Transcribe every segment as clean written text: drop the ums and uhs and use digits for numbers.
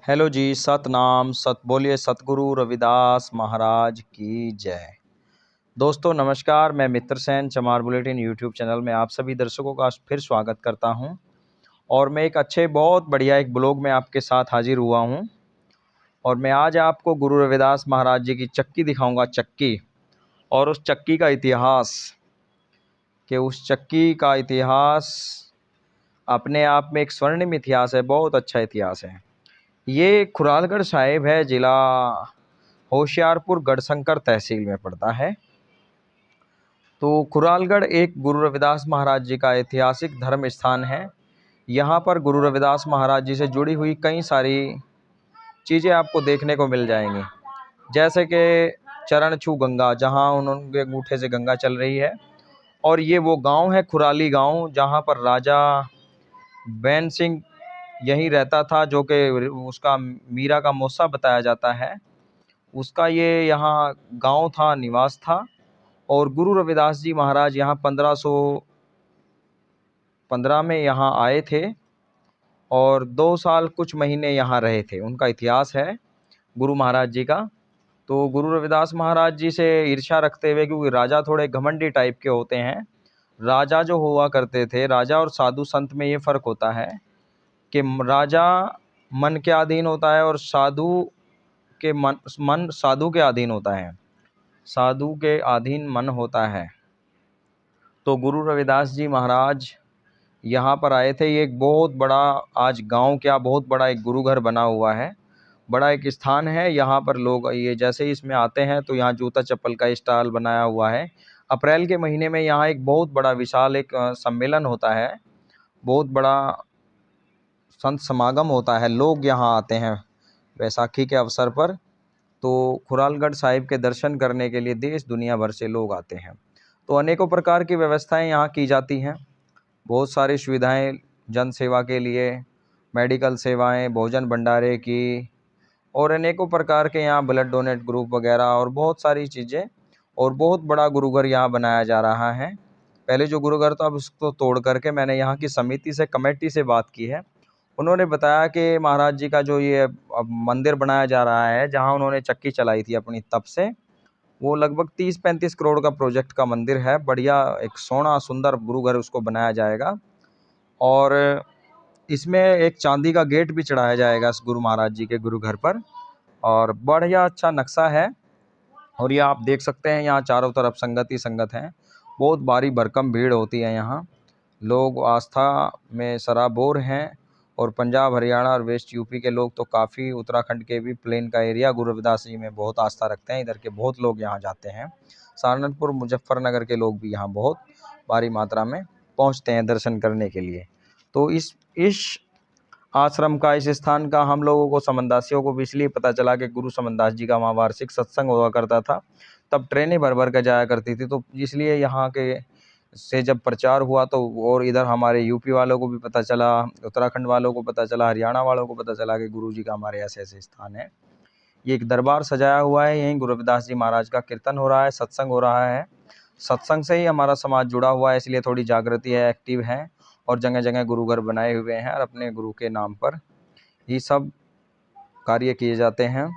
Hello जी, सतनाम सत बोलिए सतगुरु रविदास महाराज की जय। दोस्तों नमस्कार, मैं मित्र सेन चमार बुलेटिन यूट्यूब चैनल में आप सभी दर्शकों का फिर स्वागत करता हूं। और मैं एक बहुत बढ़िया एक ब्लॉग में आपके साथ हाजिर हुआ हूं। और मैं आज आपको गुरु रविदास महाराज जी की चक्की दिखाऊंगा, चक्की, और उस चक्की का इतिहास, कि उस चक्की का इतिहास अपने आप में एक स्वर्णिम इतिहास है, बहुत अच्छा इतिहास है। ये खुरालगढ़ साहिब है, जिला होशियारपुर गढ़शंकर तहसील में पड़ता है। तो खुरालगढ़ एक गुरु रविदास महाराज जी का ऐतिहासिक धर्म स्थान है। यहाँ पर गुरु रविदास महाराज जी से जुड़ी हुई कई सारी चीज़ें आपको देखने को मिल जाएंगी, जैसे कि चरण छू गंगा, जहाँ उनके अंगूठे से गंगा चल रही है। और ये वो गांव है खुराली गांव, जहाँ पर राजा बैन सिंह यहीं रहता था, जो कि उसका मीरा का मौसा बताया जाता है। उसका ये यहाँ गांव था, निवास था। और गुरु रविदास जी महाराज यहाँ 1515 में यहाँ आए थे और 2 साल कुछ महीने यहाँ रहे थे। उनका इतिहास है गुरु महाराज जी का। तो गुरु रविदास महाराज जी से ईर्ष्या रखते हुए, क्योंकि राजा थोड़े घमंडी टाइप के होते हैं, राजा जो हुआ करते थे, राजा और साधु संत में ये फ़र्क होता है कि राजा मन के अधीन होता है और साधु के मन साधु के अधीन होता है, साधु के अधीन मन होता है। तो गुरु रविदास जी महाराज यहाँ पर आए थे। ये एक बहुत बड़ा, आज गांव क्या, बहुत बड़ा एक गुरु घर बना हुआ है, बड़ा एक स्थान है। यहाँ पर लोग ये जैसे ही इसमें आते हैं तो यहाँ जूता चप्पल का स्टॉल बनाया हुआ है। अप्रैल के महीने में यहाँ एक बहुत बड़ा विशाल एक सम्मेलन होता है, बहुत बड़ा संत समागम होता है, लोग यहाँ आते हैं बैसाखी के अवसर पर। तो खुरालगढ़ साहिब के दर्शन करने के लिए देश दुनिया भर से लोग आते हैं। तो अनेकों प्रकार की व्यवस्थाएं यहाँ की जाती हैं, बहुत सारी सुविधाएं जन सेवा के लिए, मेडिकल सेवाएं, भोजन भंडारे की, और अनेकों प्रकार के यहाँ ब्लड डोनेट ग्रुप वगैरह, और बहुत सारी चीज़ें। और बहुत बड़ा गुरुघर यहाँ बनाया जा रहा है। पहले जो गुरुघर था, अब उसको तोड़ करके मैंने यहाँ की समिति से, कमेटी से बात की है। उन्होंने बताया कि महाराज जी का जो ये अब मंदिर बनाया जा रहा है, जहाँ उन्होंने चक्की चलाई थी अपनी तप से, वो लगभग 30-35 करोड़ का प्रोजेक्ट का मंदिर है। बढ़िया एक सोना सुंदर गुरुघर उसको बनाया जाएगा। और इसमें एक चांदी का गेट भी चढ़ाया जाएगा इस गुरु महाराज जी के गुरुघर पर। और बढ़िया अच्छा नक्शा है। और ये आप देख सकते हैं, यहाँ चारों तरफ संगत ही संगत है, बहुत भारी भरकम भीड़ होती है यहाँ। लोग आस्था में सराबोर हैं। और पंजाब, हरियाणा और वेस्ट यूपी के लोग तो काफ़ी, उत्तराखंड के भी प्लेन का एरिया, गुरु रविदास जी में बहुत आस्था रखते हैं। इधर के बहुत लोग यहाँ जाते हैं। सहारनपुर, मुजफ्फरनगर के लोग भी यहाँ बहुत भारी मात्रा में पहुँचते हैं दर्शन करने के लिए। तो इस आश्रम का, इस स्थान का हम लोगों को, समनदासियों को भी इसलिए पता चला कि गुरु समनदास जी का वहाँ वार्षिक सत्संग हुआ करता था। तब ट्रेनें भर भर कर जाया करती थी। तो इसलिए यहाँ के से जब प्रचार हुआ तो, और इधर हमारे यूपी वालों को भी पता चला, उत्तराखंड वालों को पता चला, हरियाणा वालों को पता चला कि गुरु जी का हमारे ऐसे ऐसे स्थान है। ये एक दरबार सजाया हुआ है, यहीं गुरु रविदास जी महाराज का कीर्तन हो रहा है, सत्संग हो रहा है। सत्संग से ही हमारा समाज जुड़ा हुआ है, इसलिए थोड़ी जागृति है, एक्टिव है। और जगह जगह गुरु घर बनाए हुए हैं, और अपने गुरु के नाम पर ये सब कार्य किए जाते हैं।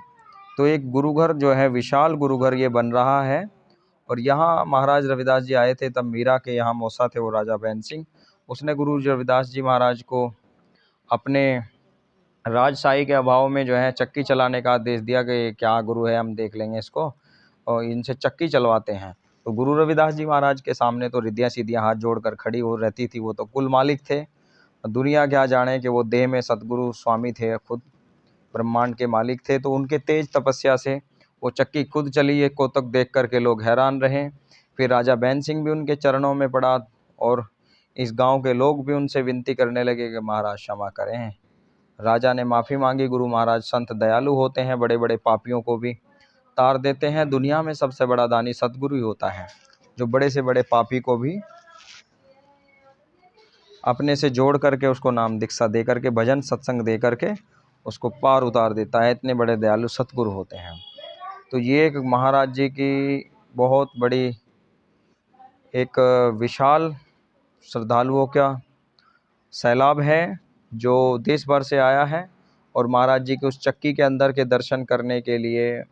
तो एक गुरु घर जो है, विशाल गुरु घर ये बन रहा है। और यहाँ महाराज रविदास जी आए थे, तब मीरा के यहाँ मौसा थे, वो राजा बैन सिंह, उसने गुरु रविदास जी महाराज को अपने राजशाही के अभाव में जो है चक्की चलाने का आदेश दिया कि क्या गुरु है, हम देख लेंगे इसको, और इनसे चक्की चलवाते हैं। तो गुरु रविदास जी महाराज के सामने तो रिद्धियाँ सीधियाँ हाथ जोड़कर खड़ी हो रहती थी। वो तो कुल मालिक थे, दुनिया क्या जाने कि वो देह में सतगुरु स्वामी थे, खुद ब्रह्मांड के मालिक थे। तो उनके तेज तपस्या से वो चक्की खुद चली, एक कोतक देख करके लोग हैरान रहे। फिर राजा बैन सिंह भी उनके चरणों में पड़ा, और इस गांव के लोग भी उनसे विनती करने लगे कि महाराज क्षमा करें। राजा ने माफ़ी मांगी। गुरु महाराज संत दयालु होते हैं, बड़े बड़े पापियों को भी तार देते हैं। दुनिया में सबसे बड़ा दानी सतगुरु ही होता है, जो बड़े से बड़े पापी को भी अपने से जोड़ करके, उसको नाम दीक्षा दे करके, भजन सत्संग दे करके उसको पार उतार देता है। इतने बड़े दयालु सतगुरु होते हैं। तो ये एक महाराज जी की बहुत बड़ी एक विशाल श्रद्धालुओं का सैलाब है, जो देश भर से आया है। और महाराज जी के उस चक्की के अंदर के दर्शन करने के लिए,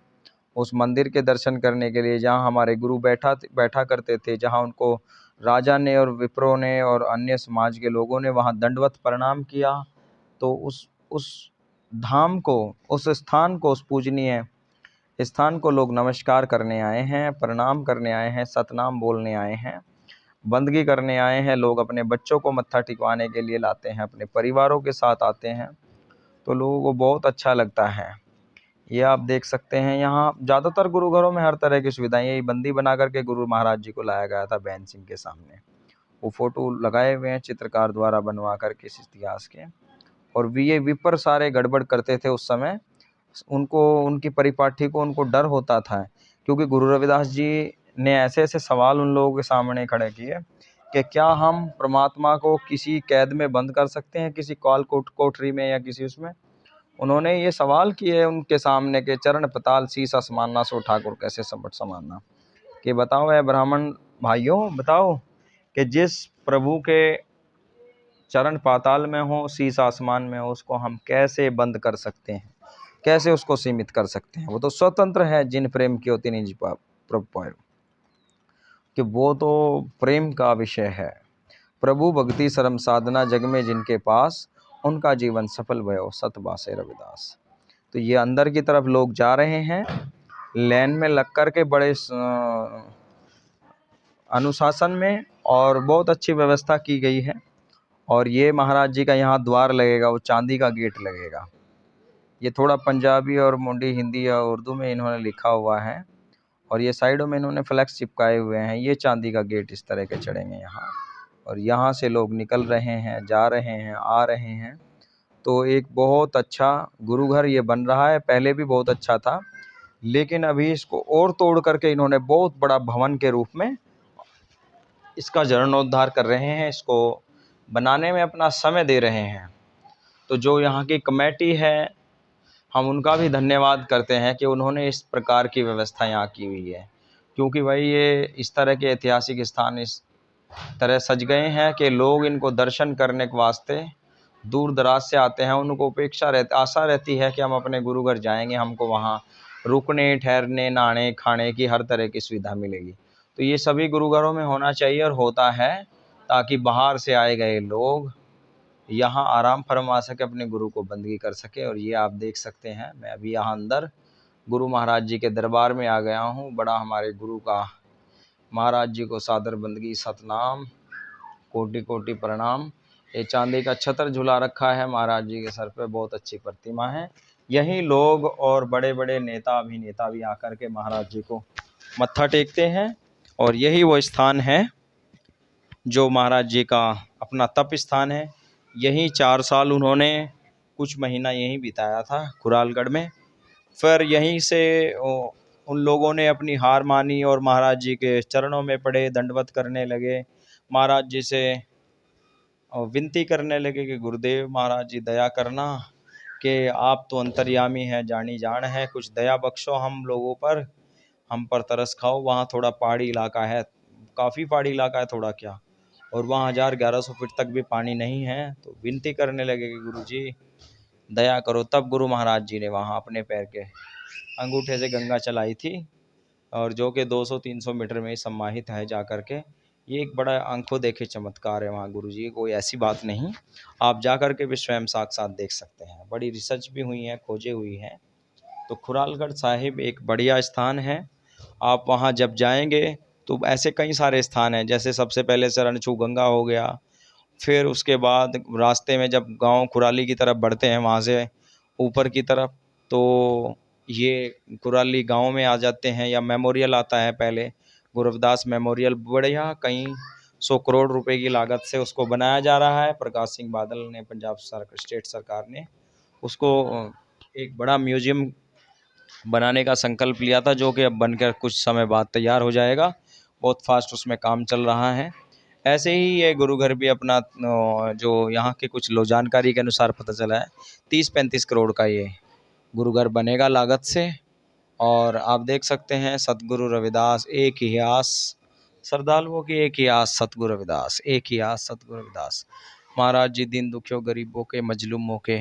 उस मंदिर के दर्शन करने के लिए जहाँ हमारे गुरु बैठा करते थे, जहाँ उनको राजा ने और विप्रों ने और अन्य समाज के लोगों ने वहाँ दंडवत प्रणाम किया। तो उस धाम को, उस स्थान को, उस पूजनीय स्थान को लोग नमस्कार करने आए हैं, प्रणाम करने आए हैं, सतनाम बोलने आए हैं, बंदगी करने आए हैं। लोग अपने बच्चों को मत्था टिकवाने के लिए लाते हैं, अपने परिवारों के साथ आते हैं, तो लोगों को बहुत अच्छा लगता है। ये आप देख सकते हैं, यहाँ ज़्यादातर गुरु घरों में हर तरह की सुविधाएं, यही बंदी बना करके गुरु महाराज जी को लाया गया था बैन सिंह के सामने। वो फोटो लगाए हुए हैं चित्रकार द्वारा बनवा करके इस इतिहास के। और ये विपर सारे गड़बड़ करते थे उस समय, उनको, उनकी परिपाठी को, उनको डर होता था, क्योंकि गुरु रविदास जी ने ऐसे ऐसे सवाल उन लोगों के सामने खड़े किए कि क्या हम परमात्मा को किसी कैद में बंद कर सकते हैं, किसी कोठरी में या किसी उसमें। उन्होंने ये सवाल किए उनके सामने के चरण पताल शीस आसमाना सो ठाकुर कैसे सबट समाना, कि बताओ है ब्राह्मण भाइयों, बताओ कि जिस प्रभु के चरण पाताल में हो, शीस आसमान में हो, उसको हम कैसे बंद कर सकते हैं, कैसे उसको सीमित कर सकते हैं। वो तो स्वतंत्र है, जिन प्रेम की होती नहीं जी प्रभु पायो, कि वो तो प्रेम का विषय है। प्रभु भक्ति शर्म साधना जग में जिनके पास, उनका जीवन सफल भयो सत बासे रविदास। तो ये अंदर की तरफ लोग जा रहे हैं, लाइन में लग कर के बड़े अनुशासन में, और बहुत अच्छी व्यवस्था की गई है। और ये महाराज जी का यहाँ द्वार लगेगा, वो चांदी का गेट लगेगा। ये थोड़ा पंजाबी और मुंडी हिंदी या उर्दू में इन्होंने लिखा हुआ है, और ये साइडों में इन्होंने फ्लैक्स चिपकाए हुए हैं। ये चांदी का गेट इस तरह के चढ़ेंगे यहाँ, और यहाँ से लोग निकल रहे हैं, जा रहे हैं, आ रहे हैं। तो एक बहुत अच्छा गुरुघर ये बन रहा है। पहले भी बहुत अच्छा था, लेकिन अभी इसको और तोड़ करके इन्होंने बहुत बड़ा भवन के रूप में इसका जीर्णोद्धार कर रहे हैं, इसको बनाने में अपना समय दे रहे हैं। तो जो यहाँ की कमेटी है, हम उनका भी धन्यवाद करते हैं कि उन्होंने इस प्रकार की व्यवस्था यहाँ की हुई है, क्योंकि भाई ये इस तरह के ऐतिहासिक स्थान इस तरह सज गए हैं कि लोग इनको दर्शन करने के वास्ते दूर दराज से आते हैं। उनको आशा रहती है कि हम अपने गुरु घर जाएंगे, हमको वहाँ रुकने, ठहरने, नहाने, खाने की हर तरह की सुविधा मिलेगी। तो ये सभी गुरु घरों में होना चाहिए और होता है, ताकि बाहर से आए गए लोग यहाँ आराम फरमा सके, अपने गुरु को बंदगी कर सके। और ये आप देख सकते हैं, मैं अभी यहाँ अंदर गुरु महाराज जी के दरबार में आ गया हूँ। बड़ा हमारे गुरु का, महाराज जी को सादर बंदगी, सतनाम, कोटि कोटि प्रणाम। ये चांदी का छत्र झुला रखा है महाराज जी के सर पे, बहुत अच्छी प्रतिमा है। यही लोग और बड़े बड़े नेता अभिनेता भी आकर के महाराज जी को मत्था टेकते हैं। और यही वो स्थान है जो महाराज जी का अपना तप स्थान है। यहीं 4 साल उन्होंने कुछ महीना यहीं बिताया था खुरालगढ़ में। फिर यहीं से उन लोगों ने अपनी हार मानी और महाराज जी के चरणों में पड़े, दंडवत करने लगे, महाराज जी से विनती करने लगे कि गुरुदेव महाराज जी दया करना, कि आप तो अंतर्यामी हैं, जानी जान है, कुछ दया बख्शो हम लोगों पर, हम पर तरस खाओ। वहाँ थोड़ा पहाड़ी इलाका है, काफ़ी पहाड़ी इलाका है, थोड़ा क्या, और वहाँ 1000-1100 फीट तक भी पानी नहीं है। तो विनती करने लगे कि गुरु जी दया करो। तब गुरु महाराज जी ने वहाँ अपने पैर के अंगूठे से गंगा चलाई थी, और जो कि 200-300 मीटर में समाहित है जा कर के। ये एक बड़ा आंखों देखे चमत्कार है वहाँ गुरु जी, कोई ऐसी बात नहीं, आप जा कर के भी स्वयं साक्षात देख सकते हैं। बड़ी रिसर्च भी हुई है, खोजें हुई हैं। तो खुरालगढ़ साहिब एक बढ़िया स्थान है। आप वहाँ जब जाएंगे तो ऐसे कई सारे स्थान हैं, जैसे सबसे पहले शरण छू गंगा हो गया, फिर उसके बाद रास्ते में जब गांव कुराली की तरफ बढ़ते हैं, वहाँ से ऊपर की तरफ, तो ये कुराली गांव में आ जाते हैं, या मेमोरियल आता है पहले, गुरु रविदास मेमोरियल, बढ़िया कई 100 करोड़ रुपए की लागत से उसको बनाया जा रहा है। प्रकाश सिंह बादल ने, पंजाब स्टेट सरकार ने उसको एक बड़ा म्यूजियम बनाने का संकल्प लिया था, जो कि अब बनकर कुछ समय बाद तैयार हो जाएगा। बहुत फास्ट उसमें काम चल रहा है। ऐसे ही ये गुरुघर भी अपना, जो यहाँ के कुछ लोग जानकारी के अनुसार पता चला है, 30-35 करोड़ का ये गुरुघर बनेगा लागत से। और आप देख सकते हैं सतगुरु रविदास एक ही आस, श्रद्धालुओं की एक ही आस, सतगुरु रविदास एक ही आस, सतगुरु रविदास महाराज जी दीन दुखियों, गरीबों के, मजलूमों के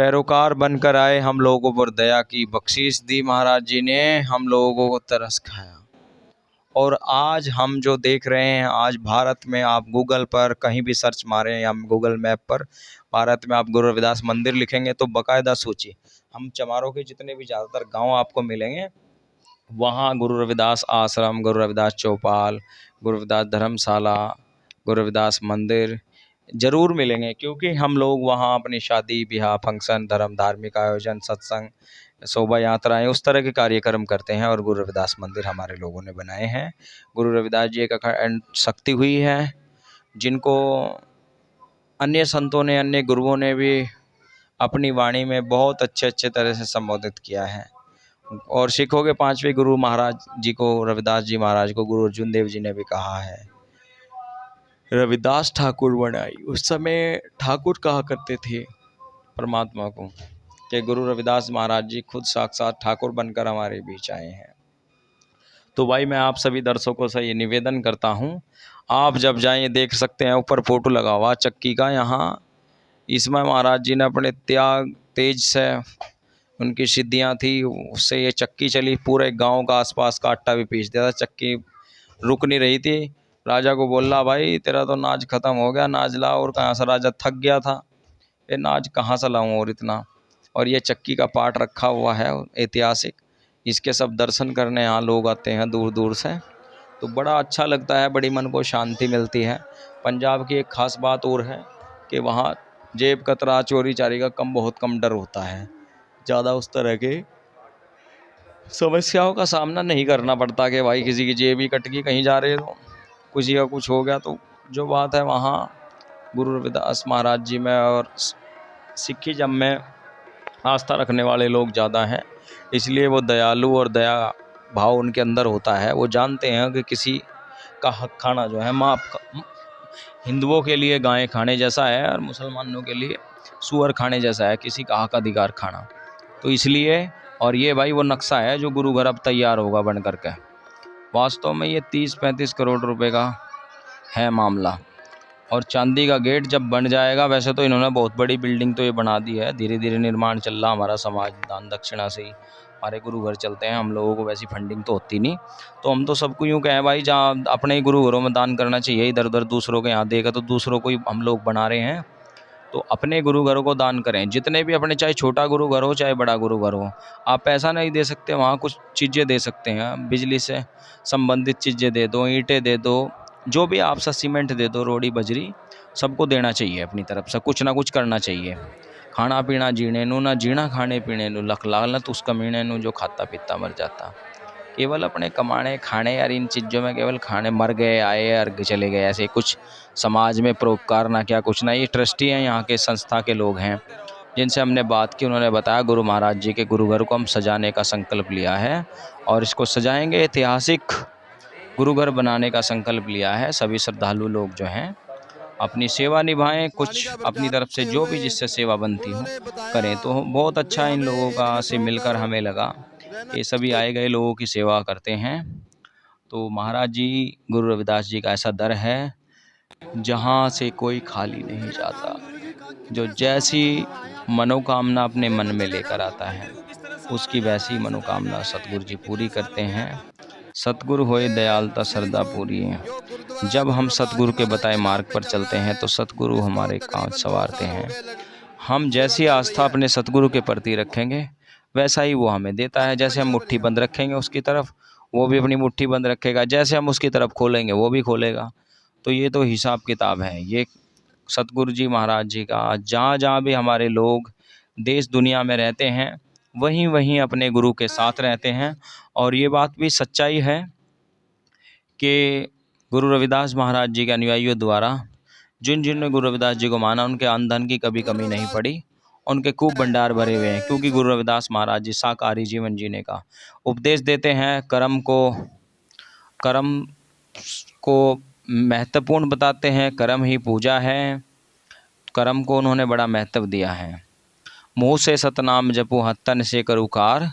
पैरोकार बनकर आए, हम लोगों पर दया की बख्शीश दी महाराज जी ने, हम लोगों को तरस खाया। और आज हम जो देख रहे हैं, आज भारत में आप गूगल पर कहीं भी सर्च मारें या गूगल मैप पर भारत में आप गुरु रविदास मंदिर लिखेंगे तो बाकायदा सूची, हम चमारों के जितने भी ज़्यादातर गांव आपको मिलेंगे, वहाँ गुरु रविदास आश्रम, गुरु रविदास चौपाल, गुरु रविदास धर्मशाला, गुरु रविदास मंदिर ज़रूर मिलेंगे। क्योंकि हम लोग वहाँ अपनी शादी ब्याह, फंक्शन, धर्म, धार्मिक आयोजन, सत्संग, शोभा यात्राएं, उस तरह के कार्यक्रम करते हैं और गुरु रविदास मंदिर हमारे लोगों ने बनाए हैं। गुरु रविदास जी एक अखंड शक्ति हुई है, जिनको अन्य संतों ने, अन्य गुरुओं ने भी अपनी वाणी में बहुत अच्छे तरह से संबोधित किया है। और सिखों के 5वें गुरु महाराज जी को, रविदास जी महाराज को, गुरु अर्जुन देव जी ने भी कहा है, रविदास ठाकुर बनाई। उस समय ठाकुर कहा करते थे परमात्मा को, कि गुरु रविदास महाराज जी खुद साक्षात ठाकुर बनकर हमारे बीच आए हैं। तो भाई मैं आप सभी दर्शकों से ये निवेदन करता हूँ, आप जब जाएं देख सकते हैं ऊपर फोटो लगा हुआ चक्की का। यहाँ इसमें महाराज जी ने अपने त्याग तेज से, उनकी सिद्धियाँ थी, उससे ये चक्की चली, पूरे गांव का आसपास का आटा भी पीस दिया था। चक्की रुक नहीं रही थी। राजा को बोला, भाई तेरा तो नाज खत्म हो गया, नाज ला। और कहाँ से राजा थक गया था, ये नाज कहाँ से लाऊं और इतना। और ये चक्की का पार्ट रखा हुआ है ऐतिहासिक, इसके सब दर्शन करने यहाँ लोग आते हैं दूर दूर से, तो बड़ा अच्छा लगता है, बड़ी मन को शांति मिलती है। पंजाब की एक ख़ास बात और है कि वहाँ जेब कतरा, चोरी चारी का बहुत कम डर होता है, ज़्यादा उस तरह के समस्याओं का सामना नहीं करना पड़ता कि भाई किसी की जेब ही कट गई, कहीं जा रहे तो किसी का कुछ हो गया। तो जो बात है वहाँ गुरु रविदास महाराज जी में और सिखिज्म में आस्था रखने वाले लोग ज़्यादा हैं, इसलिए वो दयालु और दया भाव उनके अंदर होता है। वो जानते हैं कि किसी का हक खाना जो है, माँ हिंदुओं के लिए गाय खाने जैसा है और मुसलमानों के लिए सूअर खाने जैसा है, किसी का हक अधिकार खाना। तो इसलिए, और ये भाई वो नक्शा है जो गुरु घर अब तैयार होगा बन करके। वास्तव में ये 30-35 करोड़ रुपए का है मामला। और चांदी का गेट जब बन जाएगा, वैसे तो इन्होंने बहुत बड़ी बिल्डिंग तो ये बना दी है, धीरे धीरे निर्माण चल रहा। हमारा समाज दान दक्षिणा से ही हमारे गुरु घर चलते हैं, हम लोगों को वैसी फंडिंग तो होती नहीं। तो हम तो सबको यूँ कहें भाई, जहाँ अपने ही गुरु घरों में दान करना चाहिए, इधर उधर दूसरों के यहाँ देगा तो दूसरों को ही हम लोग बना रहे हैं। तो अपने गुरु घरों को दान करें, जितने भी अपने, चाहे छोटा गुरु घर हो चाहे बड़ा गुरु घर हो। आप पैसा नहीं दे सकते, वहाँ कुछ चीज़ें दे सकते हैं, बिजली से संबंधित चीज़ें दे दो, ईंटें दे दो, जो भी आप सा सीमेंट दे दो, रोड़ी बजरी सबको देना चाहिए। अपनी तरफ से कुछ ना कुछ करना चाहिए। खाना पीना जीने नू, ना जीना खाने पीने नू, लख लालत उस कमीने नू जो खाता पीता मर जाता। केवल अपने कमाने खाने यार, इन चीज़ों में केवल खाने, मर गए आए और चले गए, ऐसे कुछ समाज में परोपकार ना क्या कुछ ना। ये ट्रस्टी हैं, यहाँ के संस्था के लोग हैं जिनसे हमने बात की, उन्होंने बताया गुरु महाराज जी के गुरु घर को हम सजाने का संकल्प लिया है और इसको सजाएंगे, ऐतिहासिक गुरु घर बनाने का संकल्प लिया है। सभी श्रद्धालु लोग जो हैं अपनी सेवा निभाएं, कुछ अपनी तरफ से जो भी जिससे सेवा बनती हो करें। तो बहुत अच्छा इन लोगों का से मिलकर हमें लगा, ये सभी आए गए लोगों की सेवा करते हैं। तो महाराज जी, गुरु रविदास जी का ऐसा दर है जहाँ से कोई खाली नहीं जाता। जो जैसी मनोकामना अपने मन में लेकर आता है, उसकी वैसी मनोकामना सतगुरु जी पूरी करते हैं। सतगुरु होए दयालता सरदा पूरी है। जब हम सतगुरु के बताए मार्ग पर चलते हैं तो सतगुरु हमारे कांच संवारते हैं। हम जैसी आस्था अपने सतगुरु के प्रति रखेंगे, वैसा ही वो हमें देता है। जैसे हम मुट्ठी बंद रखेंगे उसकी तरफ, वो भी अपनी मुट्ठी बंद रखेगा। जैसे हम उसकी तरफ खोलेंगे, वो भी खोलेगा। तो ये तो हिसाब किताब है। ये सतगुरु जी महाराज जी का, जहाँ जहाँ भी हमारे लोग देश दुनिया में रहते हैं, वहीं वहीं अपने गुरु के साथ रहते हैं। और ये बात भी सच्चाई है कि गुरु रविदास महाराज जी के अनुयायियों द्वारा जिन जिन ने गुरु रविदास जी को माना, उनके अन्न धन की कभी कमी नहीं पड़ी, उनके खूब भंडार भरे हुए हैं। क्योंकि गुरु रविदास महाराज जी शाकाहारी जीवन जीने का उपदेश देते हैं, कर्म को महत्वपूर्ण बताते हैं। कर्म ही पूजा है, कर्म को उन्होंने बड़ा महत्व दिया है। मुँह से सतनाम जपू हत्तन से करूकार,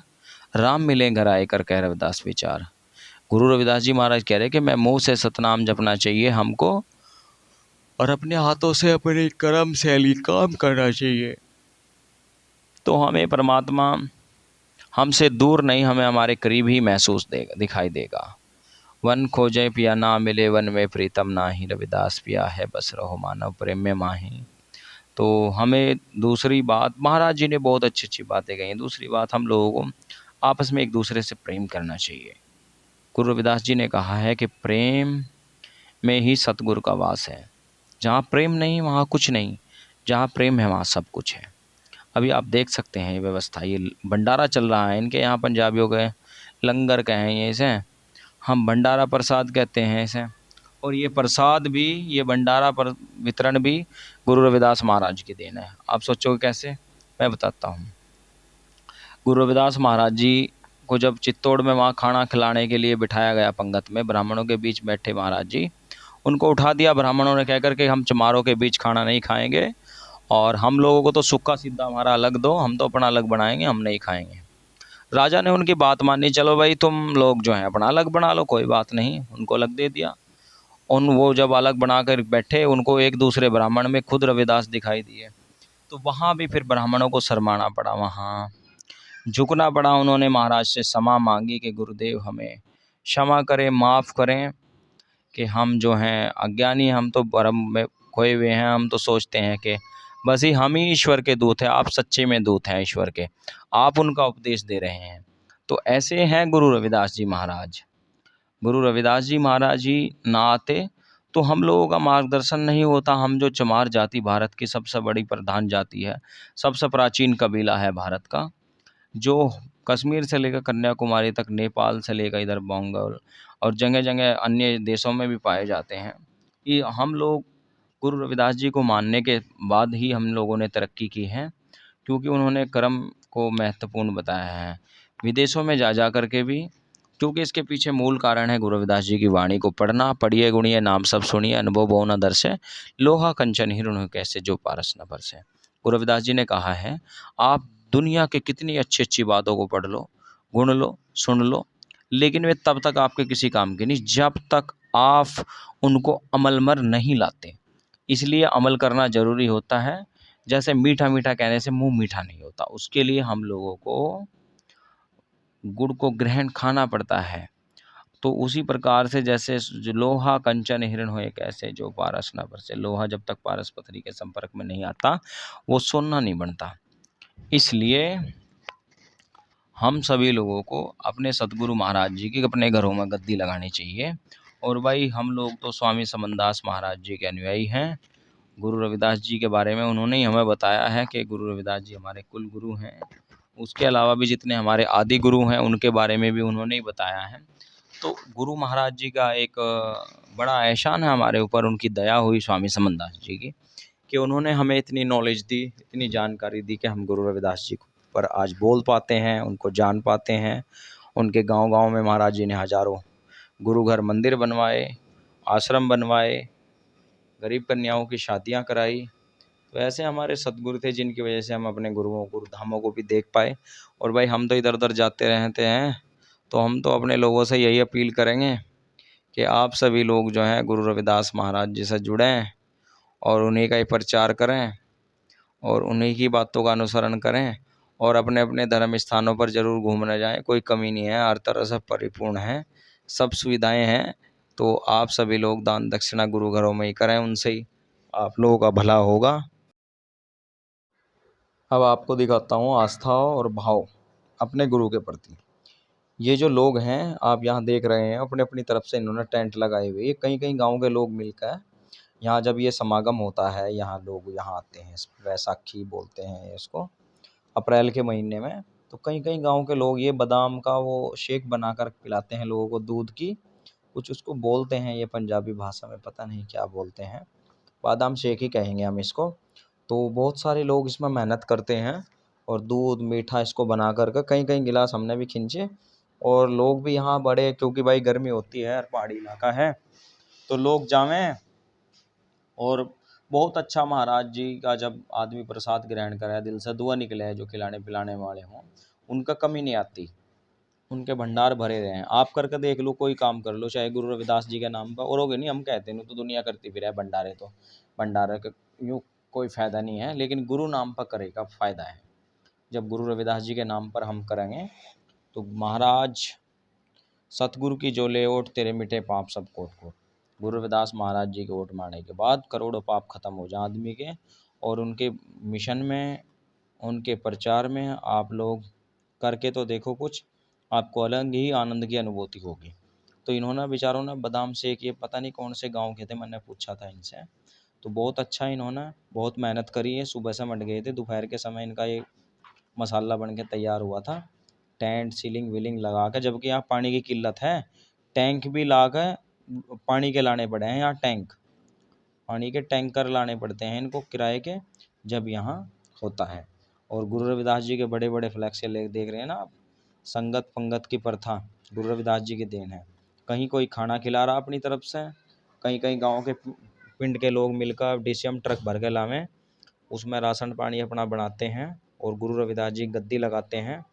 राम मिले घर आए कर कह रविदास विचार। गुरु रविदास जी महाराज कह रहे कि मैं मुँह से सतनाम जपना चाहिए हमको, और अपने हाथों से अपनी कर्म शैली काम करना चाहिए। तो हमें परमात्मा हमसे दूर नहीं, हमें हमारे करीब ही महसूस देगा, दिखाई देगा। वन खोजे पिया ना मिले, वन में प्रीतम नाही, रविदास पिया है बस रहो मानव प्रेम में माही। तो हमें दूसरी बात, महाराज जी ने बहुत अच्छी अच्छी बातें कही हैं। दूसरी बात, हम लोगों को आपस में एक दूसरे से प्रेम करना चाहिए। गुरु रविदास जी ने कहा है कि प्रेम में ही सतगुरु का वास है। जहाँ प्रेम नहीं वहाँ कुछ नहीं, जहाँ प्रेम है वहाँ सब कुछ है। अभी आप देख सकते हैं ये व्यवस्था, ये भंडारा चल रहा है इनके यहाँ, पंजाबियों के लंगर कहें ये इसे, हम भंडारा प्रसाद कहते हैं इसे। और ये प्रसाद भी, ये भंडारा पर वितरण भी गुरु रविदास महाराज की देन है। आप सोचोगे कैसे? मैं बताता हूँ। गुरु रविदास महाराज जी को जब चित्तौड़ में वहाँ खाना खिलाने के लिए बिठाया गया पंगत में, ब्राह्मणों के बीच बैठे महाराज जी, उनको उठा दिया ब्राह्मणों ने कहकर के हम चमारों के बीच खाना नहीं खाएंगे, और हम लोगों को तो सूखा सीधा हमारा अलग दो, हम तो अपना अलग बनाएंगे, हम नहीं खाएंगे। राजा ने उनकी बात मानी, चलो भाई तुम लोग जो हैं अपना अलग बना लो, कोई बात नहीं, उनको अलग दे दिया। वो जब अलग बनाकर बैठे, उनको एक दूसरे ब्राह्मण में खुद रविदास दिखाई दिए, तो वहाँ भी फिर ब्राह्मणों को शर्माना पड़ा, वहाँ झुकना पड़ा। उन्होंने महाराज से क्षमा मांगी कि गुरुदेव हमें क्षमा करें, माफ़ करें कि हम जो हैं अज्ञानी, हम तो भ्रम में खोए हुए हैं, हम तो सोचते हैं कि बस हम ही ईश्वर के दूत हैं, आप सच्चे में दूत हैं ईश्वर के, आप उनका उपदेश दे रहे हैं। तो ऐसे हैं गुरु रविदास जी महाराज। गुरु रविदास जी महाराज जी ना आते तो हम लोगों का मार्गदर्शन नहीं होता। हम जो चमार जाति भारत की सबसे बड़ी प्रधान जाति है, सबसे प्राचीन कबीला है भारत का, जो कश्मीर से लेकर कन्याकुमारी तक, नेपाल से लेकर इधर बंगाल और जगह जगह अन्य देशों में भी पाए जाते हैं। ये हम लोग गुरु रविदास जी को मानने के बाद ही हम लोगों ने तरक्की की है, क्योंकि उन्होंने कर्म को महत्वपूर्ण बताया है विदेशों में जा जा करके भी। क्योंकि इसके पीछे मूल कारण है गुरु रविदास जी की वाणी को पढ़ना। पढ़िए गुणिए नाम सब सुनिए, अनुभव बहु न दर्शे, लोहा कंचन हिरण कैसे जो पारस न बरसे। गुरु रविदास जी ने कहा है, आप दुनिया के कितनी अच्छी अच्छी बातों को पढ़ लो, गुण लो, सुन लो, लेकिन वे तब तक आपके किसी काम के नहीं जब तक आप उनको अमलमर नहीं लाते। इसलिए अमल करना ज़रूरी होता है। जैसे मीठा मीठा कहने से मुंह मीठा नहीं होता, उसके लिए हम लोगों को गुड़ को ग्रहण खाना पड़ता है। तो उसी प्रकार से जैसे जो लोहा कंचन हिरण होए कैसे जो पारस न बरसे, लोहा जब तक पारस पथरी के संपर्क में नहीं आता वो सोना नहीं बनता। इसलिए हम सभी लोगों को अपने सतगुरु महाराज जी की अपने घरों में गद्दी लगानी चाहिए। और भाई हम लोग तो स्वामी समनदास महाराज जी के अनुयायी हैं। गुरु रविदास जी के बारे में उन्होंने ही हमें बताया है कि गुरु रविदास जी हमारे कुल गुरु हैं। उसके अलावा भी जितने हमारे आदि गुरु हैं उनके बारे में भी उन्होंने ही बताया है। तो गुरु महाराज जी का एक बड़ा एहसान है हमारे ऊपर, उनकी दया हुई स्वामी समनदास जी की, कि उन्होंने हमें इतनी नॉलेज दी, इतनी जानकारी दी कि हम गुरु रविदास जी पर आज बोल पाते हैं, उनको जान पाते हैं। उनके गांव-गांव में महाराज जी ने हजारों गुरु घर मंदिर बनवाए, आश्रम बनवाए, गरीब कन्याओं की शादियां कराई। तो ऐसे हमारे सतगुरु थे जिनकी वजह से हम अपने गुरुओं गुरुधामों को भी देख पाए। और भाई हम तो इधर उधर जाते रहते हैं, तो हम तो अपने लोगों से यही अपील करेंगे कि आप सभी लोग जो हैं गुरु रविदास महाराज जी से जुड़ें और उन्हीं का ही प्रचार करें और उन्हीं की बातों का अनुसरण करें और अपने अपने धर्म स्थानों पर ज़रूर घूमने जाएं। कोई कमी नहीं है, हर तरह से परिपूर्ण है, सब सुविधाएं हैं। तो आप सभी लोग दान दक्षिणा गुरु घरों में ही करें, उनसे ही आप लोगों का भला होगा। अब आपको दिखाता हूँ आस्था और भाव अपने गुरु के प्रति। ये जो लोग हैं आप यहाँ देख रहे हैं, अपनी अपनी तरफ से इन्होंने टेंट लगाए हुए। ये कई कई गांव के लोग मिलकर यहाँ जब ये समागम होता है, यहाँ लोग यहाँ आते हैं, वैसाखी बोलते हैं इसको, अप्रैल के महीने में। तो कई कई गांव के लोग ये बादाम का वो शेक बनाकर पिलाते हैं लोगों को, दूध की कुछ उसको बोलते हैं, ये पंजाबी भाषा में पता नहीं क्या बोलते हैं, बादाम शेक ही कहेंगे हम इसको। तो बहुत सारे लोग इसमें मेहनत करते हैं और दूध मीठा इसको बना करके कई कई गिलास हमने भी खींचे। और लोग भी यहाँ बड़े, क्योंकि भाई गर्मी होती है, पहाड़ी इलाका है, तो लोग जावें। और बहुत अच्छा महाराज जी का जब आदमी प्रसाद ग्रहण करे, दिल से दुआ निकले है, जो खिलाने पिलाने वाले हों उनका कमी नहीं आती, उनके भंडार भरे रहे हैं। आप करके देख लो, कोई काम कर लो, चाहे गुरु रविदास जी के नाम पर, और होगे नहीं हम कहते नहीं तो दुनिया करती फिर है भंडारे, तो भंडारे का यूँ कोई फ़ायदा नहीं है, लेकिन गुरु नाम पर करे का फ़ायदा है। जब गुरु रविदास जी के नाम पर हम करेंगे तो महाराज सतगुरु की जो ले ओट तेरे मिटे पाप सब कोट कोट। गुरु रविदास महाराज जी के ओट मारने के बाद करोड़ों पाप खत्म हो जाए आदमी के, और उनके मिशन में, उनके प्रचार में आप लोग करके तो देखो कुछ, आपको अलग ही आनंद की अनुभूति होगी। तो इन्होंने बेचारों ने बादाम शेक, ये पता नहीं कौन से गांव के थे, मैंने पूछा था इनसे, तो बहुत अच्छा इन्होंने बहुत मेहनत करी है। सुबह से मट गए थे, दोपहर के समय इनका ये मसाला बन के तैयार हुआ था। टेंट सीलिंग विलिंग लगा के, जबकि यहाँ पानी की किल्लत है, टैंक भी ला के पानी के लाने पड़े हैं यहाँ, टैंक पानी के टैंकर लाने पड़ते हैं इनको किराए के, जब यहाँ होता है। और गुरु रविदास जी के बड़े बड़े फ्लैक्स ले देख रहे हैं ना आप, संगत पंगत की प्रथा गुरु रविदास जी की देन है। कहीं कोई खाना खिला रहा अपनी तरफ से, कहीं कहीं गांव के पिंड के लोग मिलकर डीसीएम ट्रक भर के लावें, उसमें राशन पानी अपना बनाते हैं और गुरु रविदास जी गद्दी लगाते हैं।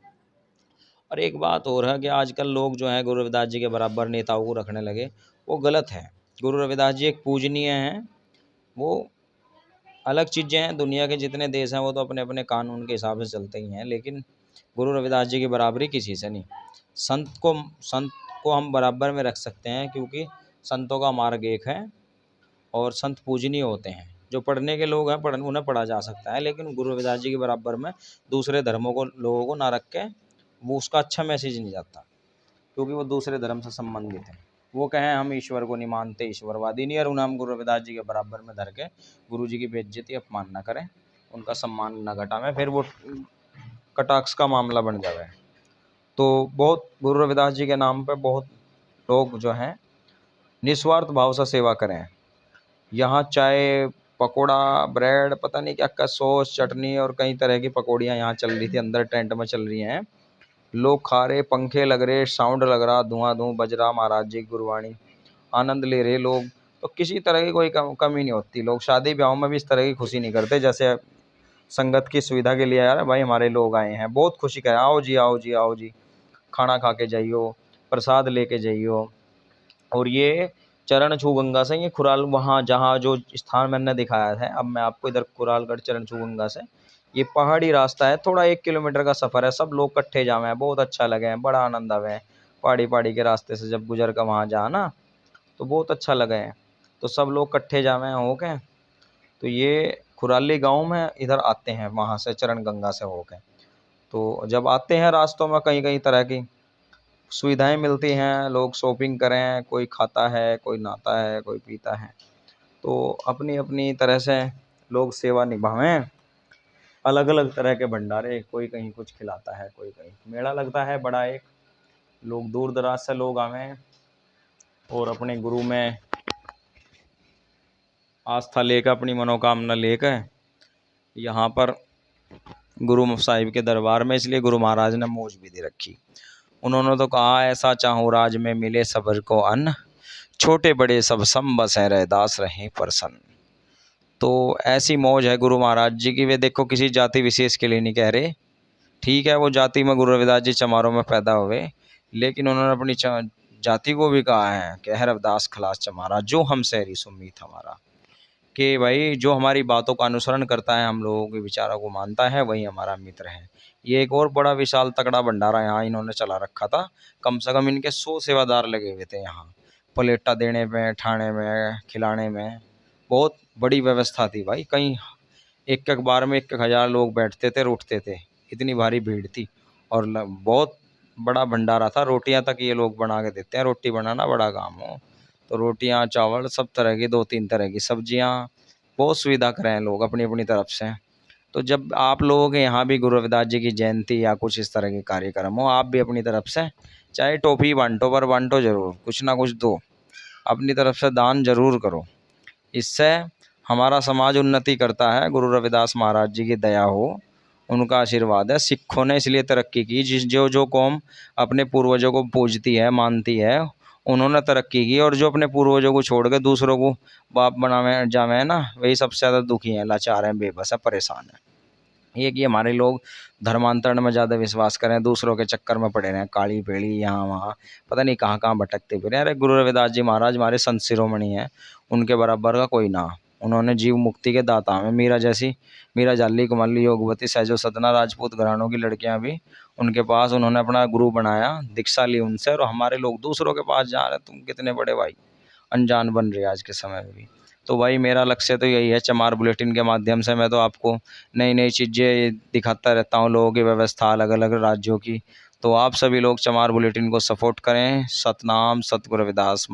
और एक बात और है कि आजकल लोग जो है गुरु रविदास जी के बराबर नेताओं को रखने लगे, वो गलत है। गुरु रविदास जी एक पूजनीय हैं, वो अलग चीज़ें हैं। दुनिया के जितने देश हैं वो तो अपने अपने कानून के हिसाब से चलते ही हैं, लेकिन गुरु रविदास जी की बराबरी किसी से नहीं। संत को हम बराबर में रख सकते हैं, क्योंकि संतों का मार्ग एक है और संत पूजनीय होते हैं। जो पढ़ने के लोग हैं उन्हें पढ़ा जा सकता है, लेकिन गुरु रविदास जी के बराबर में दूसरे धर्मों को लोगों को ना रख के वो उसका अच्छा मैसेज नहीं जाता, क्योंकि वो दूसरे धर्म से संबंधित है। वो कहें हम ईश्वर को नहीं मानते, ईश्वरवादी नहीं, और उन्हें हम गुरु रविदास जी के बराबर में धर के गुरु जी की बेइज्जती अपमान न करें, उनका सम्मान न घटावें, फिर वो कटाक्ष का मामला बन जाए। तो बहुत गुरु रविदास जी के नाम पर बहुत लोग जो हैं निस्वार्थ भाव से सेवा करें। यहाँ चाय पकोड़ा ब्रेड पता नहीं क्या क्या सॉस चटनी और कई तरह की पकौड़ियाँ यहाँ चल रही थी, अंदर टेंट में चल रही हैं, लोग खा रहे, पंखे लग रहे, साउंड लग रहा, धुआं बज रहा, महाराज जी की गुरबाणी आनंद ले रहे लोग। तो किसी तरह की कोई कमी नहीं होती। लोग शादी ब्याहों में भी इस तरह की खुशी नहीं करते जैसे संगत की सुविधा के लिए यार भाई हमारे लोग आए हैं, बहुत खुशी करें, आओ जी आओ जी आओ जी, खाना खा के जाइयो, प्रसाद लेके जाइयो। और ये चरण छू गंगा से, ये खुराल वहाँ जहाँ जो स्थान मैंने दिखाया है, अब मैं आपको इधर खुरालगढ़ चरण छू गंगा से, ये पहाड़ी रास्ता है, थोड़ा 1 किलोमीटर का सफ़र है, सब लोग इकट्ठे जावे हैं, बहुत अच्छा लगे हैं, बड़ा आनंद आवे है। पहाड़ी के रास्ते से जब गुजर कर वहाँ जा ना तो बहुत अच्छा लगे है, तो सब लोग इकट्ठे जावे हैं हो के। तो ये खुराली गांव में इधर आते हैं वहाँ से चरण गंगा से हो के। तो जब आते हैं रास्तों में कई कई तरह की सुविधाएं मिलती हैं, लोग शॉपिंग करें, कोई खाता है, कोई नहाता है, कोई पीता है, तो अपनी अपनी तरह से लोग सेवा निभावें। अलग अलग तरह के भंडारे, कोई कहीं कुछ खिलाता है, कोई कहीं मेला लगता है बड़ा एक, लोग दूर दराज से लोग आवें और अपने गुरु में आस्था लेकर, अपनी मनोकामना लेकर यहाँ पर गुरु साहिब के दरबार में, इसलिए गुरु महाराज ने मौज भी दे रखी। उन्होंने तो कहा ऐसा चाहूँ राज में मिले सबर को अन्न, छोटे बड़े सब सम बसें रैदास रहें प्रसन्न। तो ऐसी मौज है गुरु महाराज जी की। वे देखो किसी जाति विशेष के लिए नहीं कह रहे, ठीक है वो जाति में गुरु रविदास जी चमारों में पैदा हुए, लेकिन उन्होंने अपनी जाति को भी कहा है कि है रविदास खलास चमारा, जो हम सहरी सुमीत हमारा, कि भाई जो हमारी बातों का अनुसरण करता है, हम लोगों के विचारों को मानता है, वही हमारा मित्र है। ये एक और बड़ा विशाल तगड़ा भंडारा यहाँ इन्होंने चला रखा था, कम से कम इनके 100 सेवादार लगे हुए थे यहाँ, प्लेटा देने में, ठाणे में, खिलाने में, बहुत बड़ी व्यवस्था थी भाई। कहीं एक बार में 1,000 लोग बैठते थे, उठते थे, इतनी भारी भीड़ थी, और बहुत बड़ा भंडारा था। रोटियां तक ये लोग बना के देते हैं, रोटी बनाना बड़ा काम हो, तो रोटियां चावल सब तरह की, 2-3 तरह की सब्जियां, बहुत सुविधा करें लोग अपनी अपनी तरफ से। तो जब आप लोगों के यहाँ भी गुरु रविदास जी की जयंती या कुछ इस तरह के कार्यक्रम हो, आप भी अपनी तरफ से चाहे टोपी बांटो, पर बांटो जरूर, कुछ ना कुछ दो, अपनी तरफ से दान जरूर करो। इससे हमारा समाज उन्नति करता है। गुरु रविदास महाराज जी की दया हो, उनका आशीर्वाद है। सिखों ने इसलिए तरक्की की, जो कौम अपने पूर्वजों को पूजती है, मानती है, उन्होंने तरक्की की, और जो अपने पूर्वजों को छोड़ के दूसरों को बाप बनावे जावे है ना, वही सबसे ज़्यादा दुखी हैं, लाचार हैं, बेबस है, परेशान है। ये कि हमारे लोग धर्मांतरण में ज़्यादा विश्वास करें, दूसरों के चक्कर में पड़े रहें, काली पेड़ी यहाँ वहाँ पता नहीं कहाँ कहाँ भटकते फिरें। अरे गुरु रविदास जी महाराज हमारे संत शिरोमणि हैं, उनके बराबर का कोई ना, उन्होंने जीव मुक्ति के दाता हैं। मीरा जाली, कमली, योगवती, सहजो, सतना राजपूत घरानों की लड़कियां भी उनके पास उन्होंने अपना गुरु बनाया, दीक्षा ली उनसे। और हमारे लोग दूसरों के पास जा रहे हैं, तुम कितने बड़े भाई अनजान बन रहे हैं आज के समय में भी। तो भाई मेरा लक्ष्य तो यही है, चमार बुलेटिन के माध्यम से मैं तो आपको नई नई चीज़ें दिखाता रहता हूँ, लोगों की व्यवस्था अलग अलग राज्यों की। तो आप सभी लोग चमार बुलेटिन को सपोर्ट करें। सतनाम, सतगुरु रविदास।